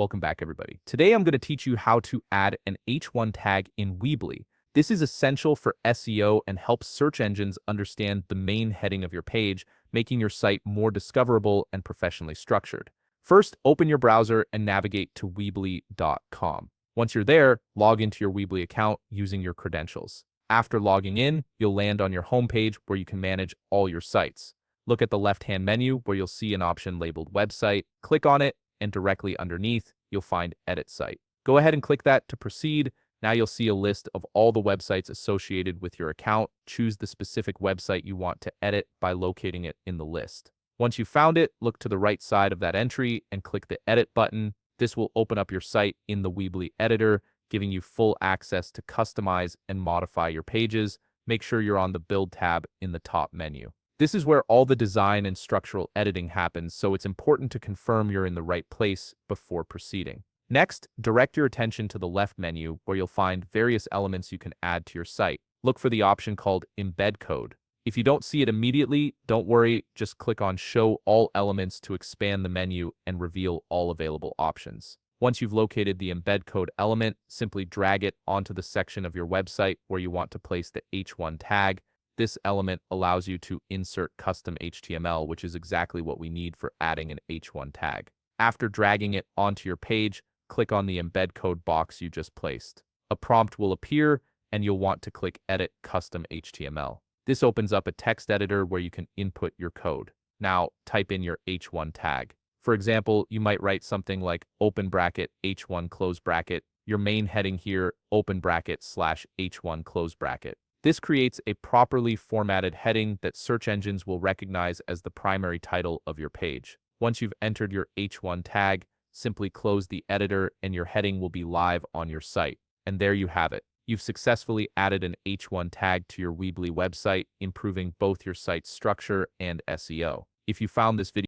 Welcome back, everybody. Today I'm going to teach you how to add an H1 tag in Weebly. This is essential for SEO and helps search engines understand the main heading of your page, making your site more discoverable and professionally structured. First, open your browser and navigate to Weebly.com. Once you're there, log into your Weebly account using your credentials. After logging in, you'll land on your homepage where you can manage all your sites. Look at the left-hand menu where you'll see an option labeled Website. Click on it, and directly underneath, you'll find Edit Site. Go ahead and click that to proceed. Now you'll see a list of all the websites associated with your account. Choose the specific website you want to edit by locating it in the list. Once you've found it, look to the right side of that entry and click the Edit button. This will open up your site in the Weebly editor, giving you full access to customize and modify your pages. Make sure you're on the Build tab in the top menu. This is where all the design and structural editing happens, so it's important to confirm you're in the right place before proceeding. Next, direct your attention to the left menu where you'll find various elements you can add to your site. Look for the option called Embed Code. If you don't see it immediately, don't worry, just click on Show All Elements to expand the menu and reveal all available options. Once you've located the embed code element, simply drag it onto the section of your website where you want to place the H1 tag. This element allows you to insert custom HTML, which is exactly what we need for adding an H1 tag. After dragging it onto your page, click on the embed code box you just placed. A prompt will appear, and you'll want to click Edit Custom HTML. This opens up a text editor where you can input your code. Now, type in your H1 tag. For example, you might write something like open bracket H1 close bracket, your main heading here, open bracket / H1 close bracket. This creates a properly formatted heading that search engines will recognize as the primary title of your page. Once you've entered your H1 tag, simply close the editor and your heading will be live on your site. And there you have it. You've successfully added an H1 tag to your Weebly website, improving both your site's structure and SEO. If you found this video